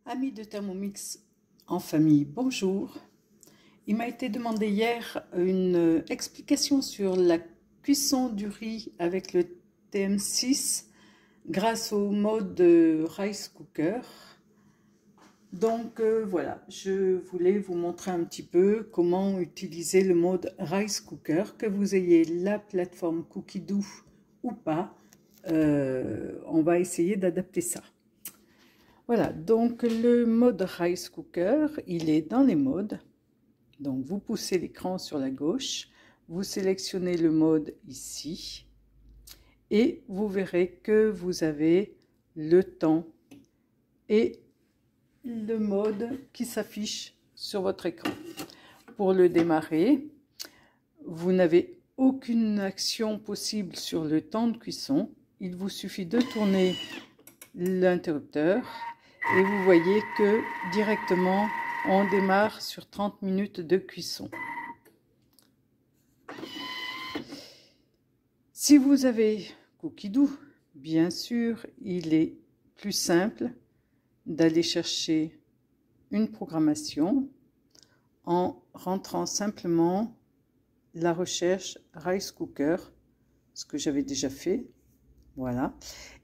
Amis de Thermomix en famille, bonjour. Il m'a été demandé hier une explication sur la cuisson du riz avec le TM6 grâce au mode Rice Cooker. Donc voilà, je voulais vous montrer un petit peu comment utiliser le mode Rice Cooker, que vous ayez la plateforme Cookidoo ou pas. On va essayer d'adapter ça. Voilà, donc le mode Rice Cooker, il est dans les modes. Donc vous poussez l'écran sur la gauche, vous sélectionnez le mode ici et vous verrez que vous avez le temps et le mode qui s'affiche sur votre écran. Pour le démarrer, vous n'avez aucune action possible sur le temps de cuisson. Il vous suffit de tourner l'interrupteur et vous voyez que directement on démarre sur 30 minutes de cuisson. Si vous avez Cookidoo, bien sûr, il est plus simple d'aller chercher une programmation en rentrant simplement la recherche Rice Cooker, ce que j'avais déjà fait, voilà,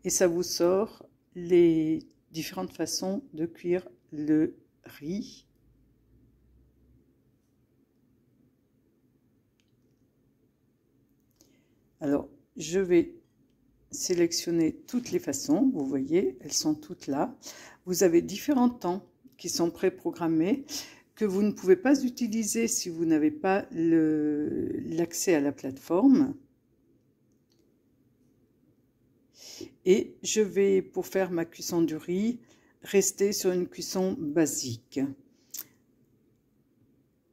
et ça vous sort les différentes façons de cuire le riz. Alors, je vais sélectionner toutes les façons, vous voyez, elles sont toutes là. Vous avez différents temps qui sont préprogrammés, que vous ne pouvez pas utiliser si vous n'avez pas l'accès à la plateforme. Et je vais, pour faire ma cuisson du riz, rester sur une cuisson basique.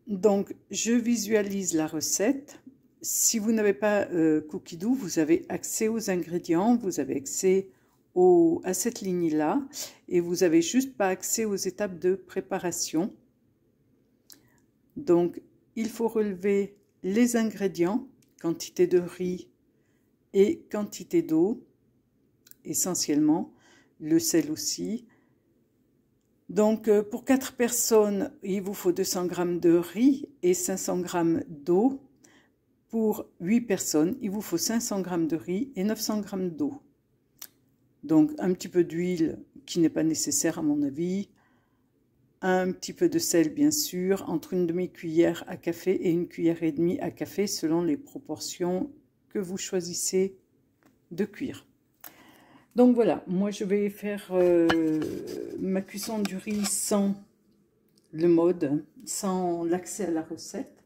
Donc, je visualise la recette. Si vous n'avez pas Cookidoo, vous avez accès aux ingrédients, vous avez accès à cette ligne-là, et vous n'avez juste pas accès aux étapes de préparation. Donc, il faut relever les ingrédients, quantité de riz et quantité d'eau, essentiellement, le sel aussi. Donc, pour 4 personnes, il vous faut 200 g de riz et 500 g d'eau. Pour 8 personnes, il vous faut 500 g de riz et 900 g d'eau. Donc, un petit peu d'huile qui n'est pas nécessaire à mon avis. Un petit peu de sel, bien sûr, entre une demi-cuillère à café et une cuillère et demie à café, selon les proportions que vous choisissez de cuire. Donc voilà, moi je vais faire ma cuisson du riz sans le mode, sans l'accès à la recette.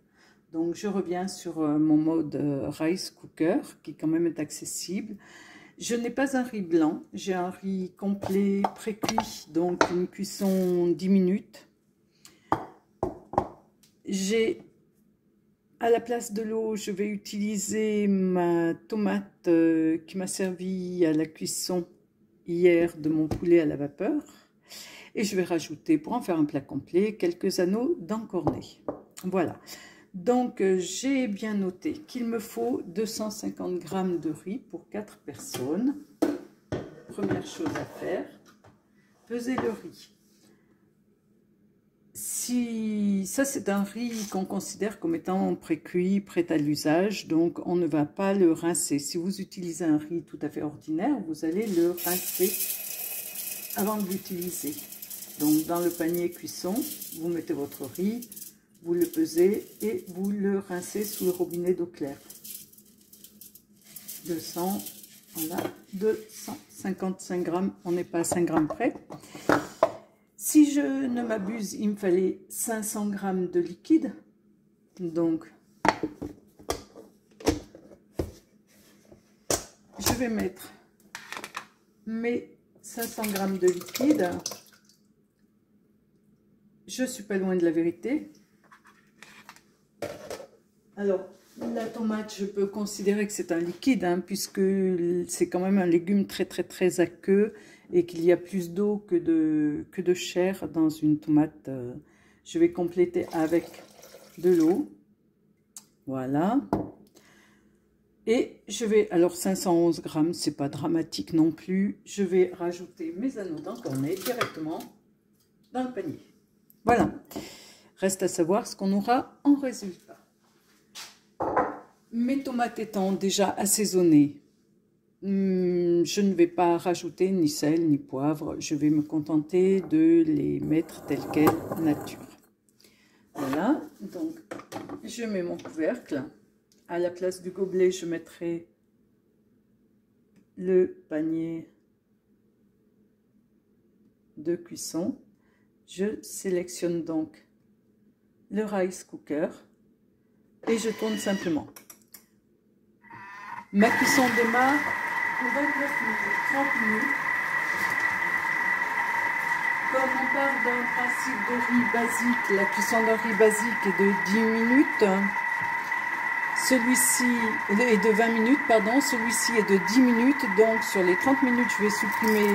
Donc je reviens sur mon mode Rice Cooker, qui quand même est accessible. Je n'ai pas un riz blanc, j'ai un riz complet pré-cuit, donc une cuisson 10 minutes. À la place de l'eau, je vais utiliser ma tomate qui m'a servi à la cuisson hier de mon poulet à la vapeur. Et je vais rajouter, pour en faire un plat complet, quelques anneaux d'encornet. Voilà. Donc, j'ai bien noté qu'il me faut 250 g de riz pour 4 personnes. Première chose à faire, peser le riz. Ça, c'est un riz qu'on considère comme étant pré-cuit, prêt à l'usage, donc on ne va pas le rincer. Si vous utilisez un riz tout à fait ordinaire, vous allez le rincer avant de l'utiliser. Donc, dans le panier cuisson, vous mettez votre riz, vous le pesez et vous le rincez sous le robinet d'eau claire. 200, voilà, 255 g, on n'est pas à 5 g près. Si je ne m'abuse, il me fallait 500 g de liquide. Donc, je vais mettre mes 500 g de liquide. Je suis pas loin de la vérité. Alors, la tomate, je peux considérer que c'est un liquide, hein, puisque c'est quand même un légume très aqueux et qu'il y a plus d'eau que de chair dans une tomate. Je vais compléter avec de l'eau. Voilà. Et je vais, alors 511 g, c'est pas dramatique non plus. Je vais rajouter mes anneaux d'encornet directement. dans le panier. Voilà. Reste à savoir ce qu'on aura en résultat. Mes tomates étant déjà assaisonnées, je ne vais pas rajouter ni sel ni poivre. Je vais me contenter de les mettre telles quelles nature. Voilà, donc je mets mon couvercle. À la place du gobelet, je mettrai le panier de cuisson. Je sélectionne donc le rice cooker et je tourne simplement. Ma cuisson démarre pour 29 minutes, 30 minutes. Comme on part d'un principe de riz basique, la cuisson d'un riz basique est de 10 minutes. Celui-ci est de 20 minutes, pardon. Celui-ci est de 10 minutes. Donc sur les 30 minutes, je vais supprimer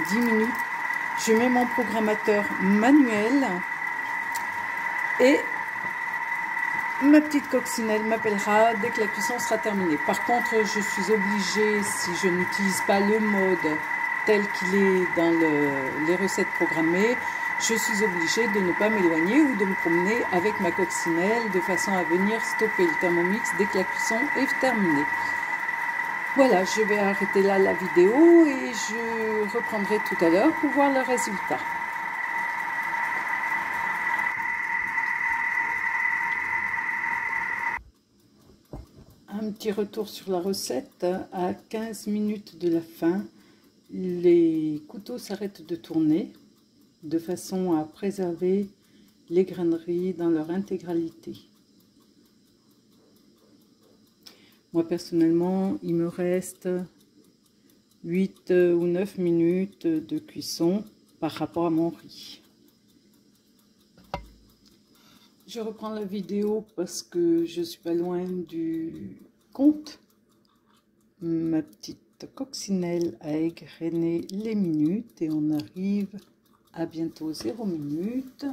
10 minutes. Je mets mon programmateur manuel et ma petite coccinelle m'appellera dès que la cuisson sera terminée. Par contre, je suis obligée, si je n'utilise pas le mode tel qu'il est dans les recettes programmées, je suis obligée de ne pas m'éloigner ou de me promener avec ma coccinelle de façon à venir stopper le Thermomix dès que la cuisson est terminée. Voilà, je vais arrêter là la vidéo et je reprendrai tout à l'heure pour voir le résultat. Un petit retour sur la recette. À 15 minutes de la fin, les couteaux s'arrêtent de tourner de façon à préserver les graineries dans leur intégralité. Moi personnellement, il me reste 8 ou 9 minutes de cuisson par rapport à mon riz. Je reprends la vidéo parce que je suis pas loin du compte. Ma petite coccinelle a égrené les minutes et on arrive à bientôt 0 minutes.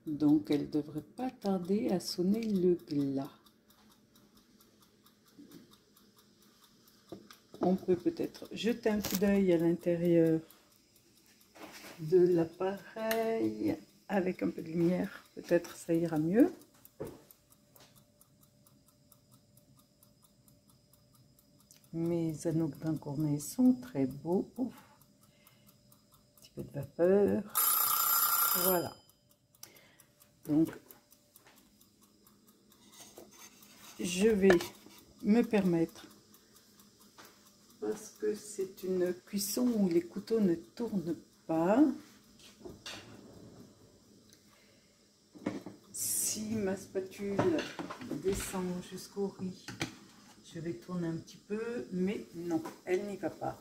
Donc elle devrait pas tarder à sonner le glas. On peut peut-être jeter un coup d'œil à l'intérieur de l'appareil avec un peu de lumière, peut-être ça ira mieux. Mes anneaux d'encornet sont très beaux. Ouf. Un petit peu de vapeur. Voilà. Donc, je vais me permettre, parce que c'est une cuisson où les couteaux ne tournent pas. Si ma spatule descend jusqu'au riz, je vais tourner un petit peu, mais non, elle n'y va pas.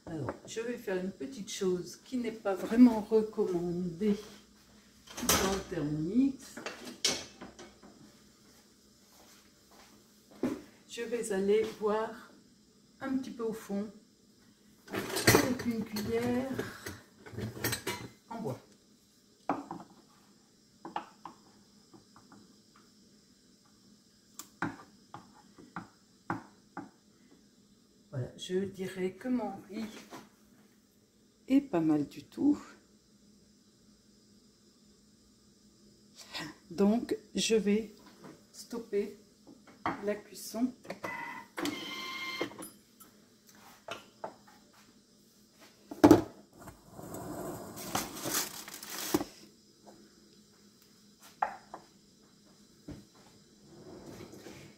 Alors, je vais faire une petite chose qui n'est pas vraiment recommandée dans le Thermomix. Je vais aller voir un petit peu au fond avec une cuillère en bois. Voilà, je dirais que mon riz est pas mal du tout. Donc, je vais stopper la cuisson.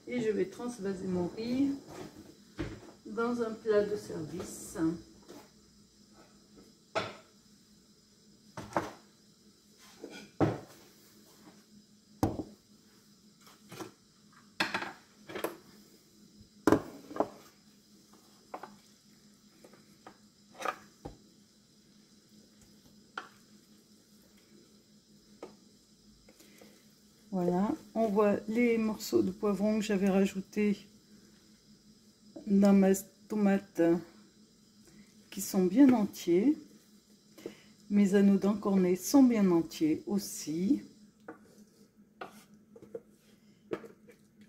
Et je vais transvaser mon riz dans un plat de service. Voilà, on voit les morceaux de poivron que j'avais rajoutés dans ma tomate qui sont bien entiers. Mes anneaux d'encornet sont bien entiers aussi.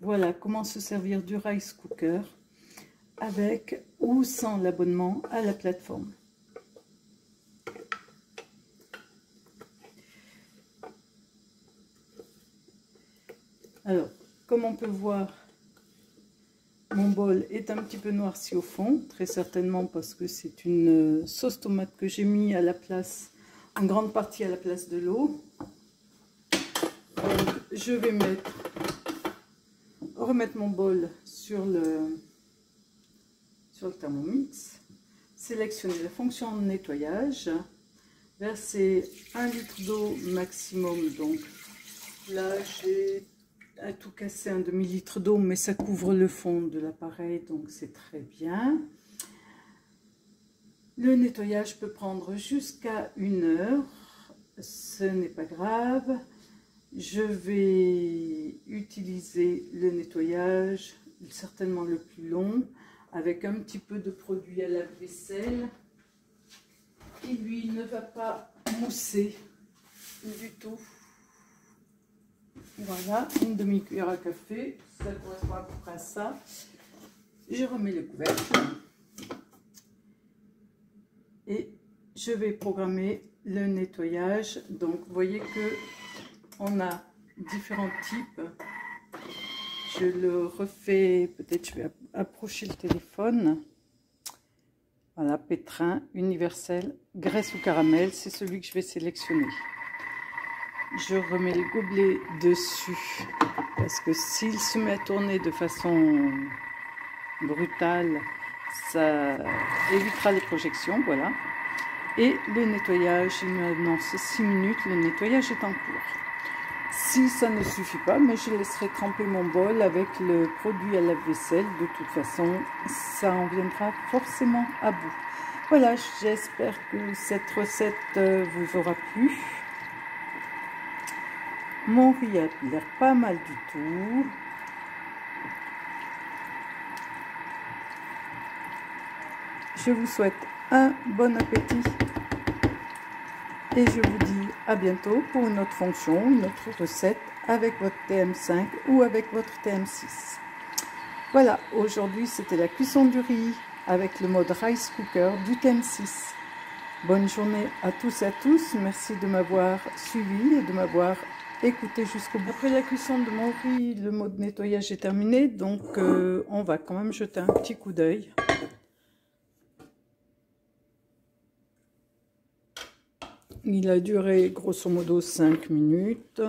Voilà comment se servir du rice cooker avec ou sans l'abonnement à la plateforme. Alors, comme on peut voir, mon bol est un petit peu noirci au fond, très certainement parce que c'est une sauce tomate que j'ai mis à la place, en grande partie à la place de l'eau. Donc, je vais remettre mon bol sur le Thermomix, sélectionner la fonction de nettoyage, verser 1 litre d'eau maximum. Donc là, j'ai à tout casser un demi-litre d'eau, mais ça couvre le fond de l'appareil, donc c'est très bien. Le nettoyage peut prendre jusqu'à 1 heure, ce n'est pas grave. Je vais utiliser le nettoyage, certainement le plus long, avec un petit peu de produit à lave-vaisselle qui lui ne va pas mousser du tout. Voilà, une demi-cuillère à café, ça correspond à peu près à ça. Je remets le couvercle et je vais programmer le nettoyage. Donc vous voyez que on a différents types. Je le refais, peut-être je vais approcher le téléphone. Voilà, pétrin, universel, graisse ou caramel, c'est celui que je vais sélectionner. Je remets le gobelet dessus parce que s'il se met à tourner de façon brutale, ça évitera les projections, voilà. Et le nettoyage, il m'annonce 6 minutes, le nettoyage est en cours. Si ça ne suffit pas, mais je laisserai tremper mon bol avec le produit à lave-vaisselle. De toute façon, ça en viendra forcément à bout. Voilà, j'espère que cette recette vous aura plu. Mon riz a l'air pas mal du tout. Je vous souhaite un bon appétit. Et je vous dis à bientôt pour une autre fonction, une autre recette avec votre TM5 ou avec votre TM6. Voilà, aujourd'hui c'était la cuisson du riz avec le mode Rice Cooker du TM6. Bonne journée à tous et à tous. Merci de m'avoir suivi et de m'avoir écouté jusqu'au bout. Après la cuisson de mon riz, le mode nettoyage est terminé. Donc on va quand même jeter un petit coup d'œil. Il a duré grosso modo 5 minutes.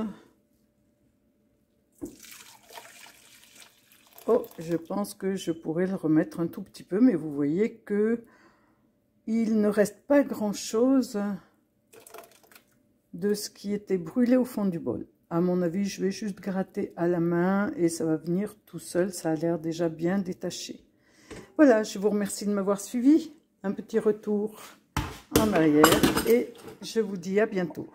Oh, je pense que je pourrais le remettre un tout petit peu, mais vous voyez que il ne reste pas grand-chose de ce qui était brûlé au fond du bol. À mon avis, je vais juste gratter à la main et ça va venir tout seul. Ça a l'air déjà bien détaché. Voilà, je vous remercie de m'avoir suivi. Un petit retour en arrière et je vous dis à bientôt.